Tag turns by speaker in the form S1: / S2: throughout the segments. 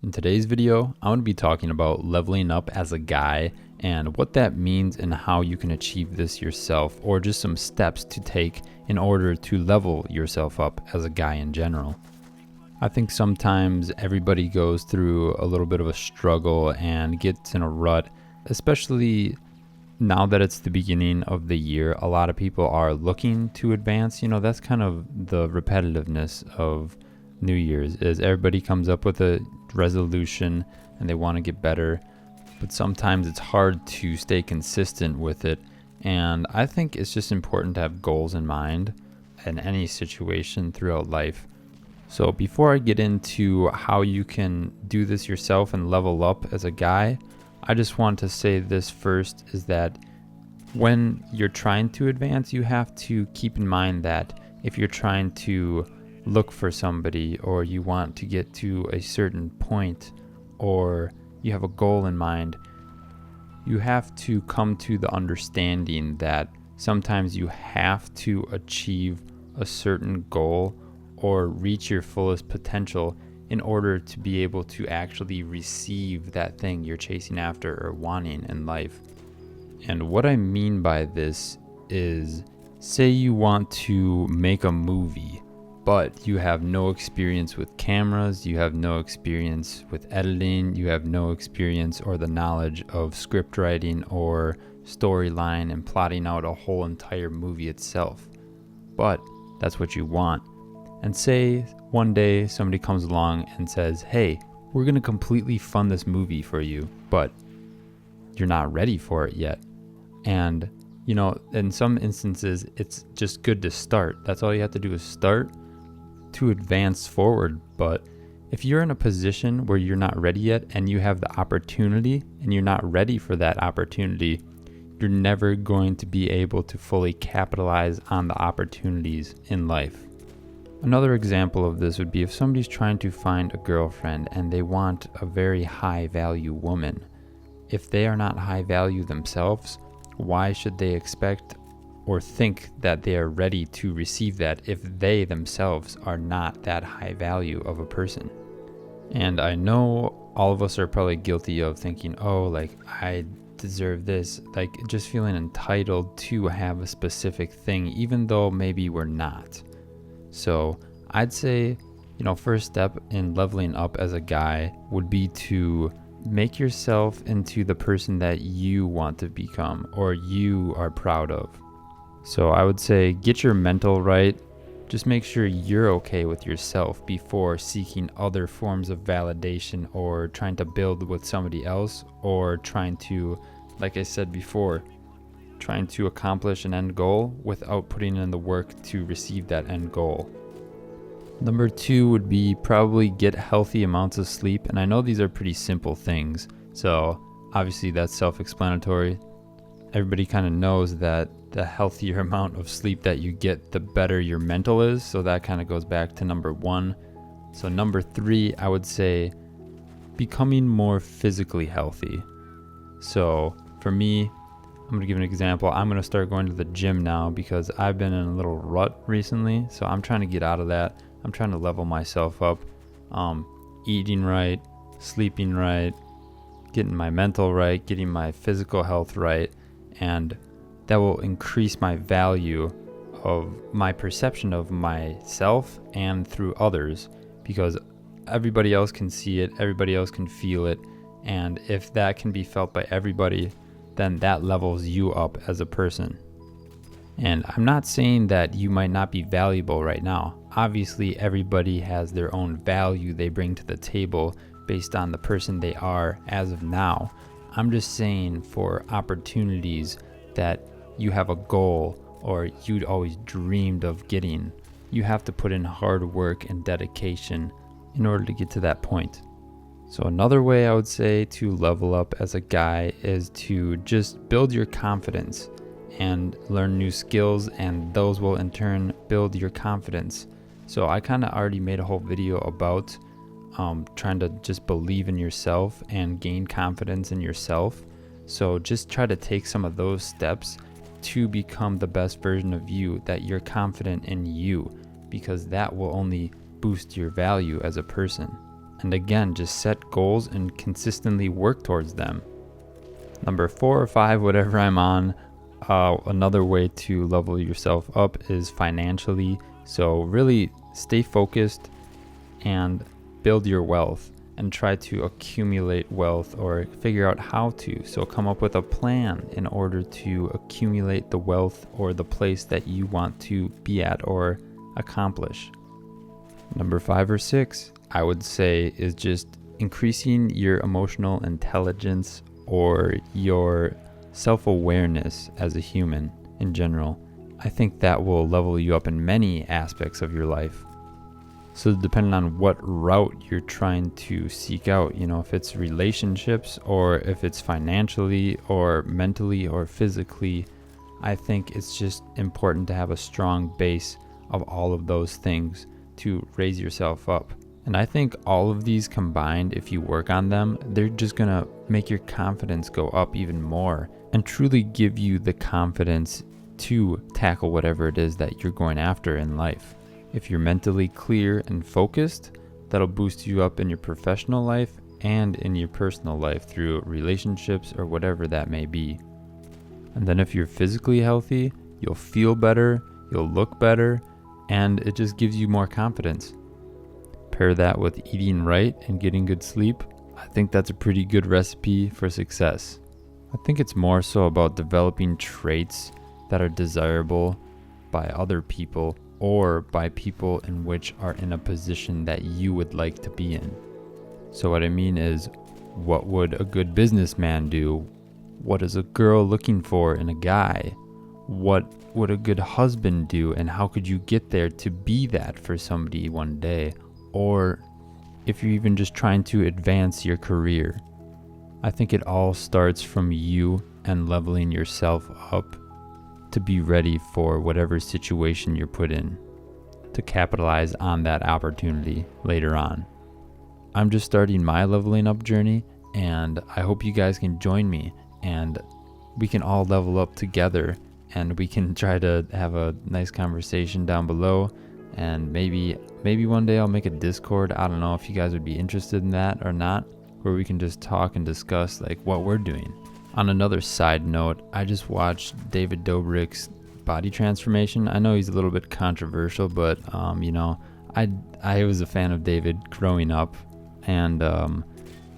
S1: In today's video, I'm going to be talking about leveling up as a guy and what that means and how you can achieve this yourself, or just some steps to take in order to level yourself up as a guy in general. I think sometimes everybody goes through a little bit of a struggle and gets in a rut, especially now that it's the beginning of the year. A lot of people are looking to advance. That's kind of the repetitiveness of New Year's, is everybody comes up with a resolution and they want to get better, but sometimes it's hard to stay consistent with it. And I think it's just important to have goals in mind in any situation throughout life. So before I get into how you can do this yourself and level up as a guy, I just want to say this first, is that when you're trying to advance, you have to keep in mind that if you're trying to look for somebody, or you want to get to a certain point, or you have a goal in mind, you have to come to the understanding that sometimes you have to achieve a certain goal or reach your fullest potential in order to be able to actually receive that thing you're chasing after or wanting in life. And what I mean by this is, say you want to make a movie, but you have no experience with cameras, you have no experience with editing, you have no experience or the knowledge of script writing or storyline and plotting out a whole entire movie itself. But that's what you want. And say one day somebody comes along and says, hey, we're going to completely fund this movie for you, but you're not ready for it yet. And, in some instances, it's just good to start. That's all you have to do, is start to advance forward. But if you're in a position where you're not ready yet and you have the opportunity and you're not ready for that opportunity, you're never going to be able to fully capitalize on the opportunities in life. Another example of this would be if somebody's trying to find a girlfriend and they want a very high value woman. If they are not high value themselves, why should they expect or think that they are ready to receive that if they themselves are not that high value of a person? And I know all of us are probably guilty of thinking, I deserve this, just feeling entitled to have a specific thing, even though maybe we're not. So I'd say, first step in leveling up as a guy would be to make yourself into the person that you want to become or you are proud of. So I would say get your mental right. Just make sure you're okay with yourself before seeking other forms of validation or trying to build with somebody else, or trying to, like I said before, trying to accomplish an end goal without putting in the work to receive that end goal. Number 2 would be probably get healthy amounts of sleep. And I know these are pretty simple things, so obviously that's self-explanatory. Everybody kind of knows that the healthier amount of sleep that you get, the better your mental is. So that kind of goes back to number 1. So number 3, I would say becoming more physically healthy. So for me, I'm going to give an example. I'm going to start going to the gym now because I've been in a little rut recently. So I'm trying to get out of that. I'm trying to level myself up, eating right, sleeping right, getting my mental right, getting my physical health right. And that will increase my value of my perception of myself and through others, because everybody else can see it, everybody else can feel it. And if that can be felt by everybody, then that levels you up as a person. And I'm not saying that you might not be valuable right now. Obviously, everybody has their own value they bring to the table based on the person they are as of now. I'm just saying, for opportunities that you have a goal or you'd always dreamed of getting, you have to put in hard work and dedication in order to get to that point. So another way I would say to level up as a guy is to just build your confidence and learn new skills, and those will in turn build your confidence. So I kind of already made a whole video about trying to just believe in yourself and gain confidence in yourself. So just try to take some of those steps to become the best version of you, that you're confident in you, because that will only boost your value as a person. And again, just set goals and consistently work towards them. Number 4 or 5, whatever I'm on, another way to level yourself up is financially. So really stay focused and build your wealth and try to accumulate wealth or figure out how to. So come up with a plan in order to accumulate the wealth or the place that you want to be at or accomplish. Number 5 or 6, I would say, is just increasing your emotional intelligence or your self-awareness as a human in general. I think that will level you up in many aspects of your life. So depending on what route you're trying to seek out, if it's relationships or if it's financially or mentally or physically, I think it's just important to have a strong base of all of those things to raise yourself up. And I think all of these combined, if you work on them, they're just gonna make your confidence go up even more and truly give you the confidence to tackle whatever it is that you're going after in life. If you're mentally clear and focused, that'll boost you up in your professional life and in your personal life through relationships or whatever that may be. And then if you're physically healthy, you'll feel better, you'll look better, and it just gives you more confidence. Pair that with eating right and getting good sleep, I think that's a pretty good recipe for success. I think it's more so about developing traits that are desirable by other people or by people in which are in a position that you would like to be in. So what I mean is, what would a good businessman do? What is a girl looking for in a guy? What would a good husband do, and how could you get there to be that for somebody one day? Or if you're even just trying to advance your career. I think it all starts from you and leveling yourself up to be ready for whatever situation you're put in, to capitalize on that opportunity later on. I'm just starting my leveling up journey, and I hope you guys can join me and we can all level up together, and we can try to have a nice conversation down below. And maybe one day I'll make a Discord. I don't know if you guys would be interested in that or not, where we can just talk and discuss like what we're doing. On another side note, I just watched David Dobrik's body transformation. I know he's a little bit controversial, but I was a fan of David growing up, and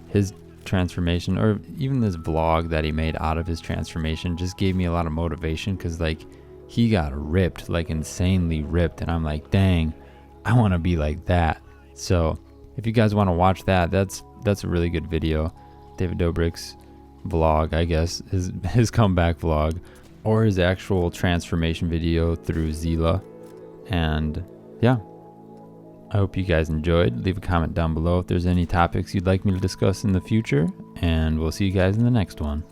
S1: his transformation, or even this vlog that he made out of his transformation, just gave me a lot of motivation, because like he got ripped, like insanely ripped, and I'm like, dang, I want to be like that. So if you guys want to watch that, that's a really good video. David Dobrik's vlog, I guess, his comeback vlog, or his actual transformation video through Zila. And yeah, I hope you guys enjoyed. Leave a comment down below if there's any topics you'd like me to discuss in the future, and we'll see you guys in the next one.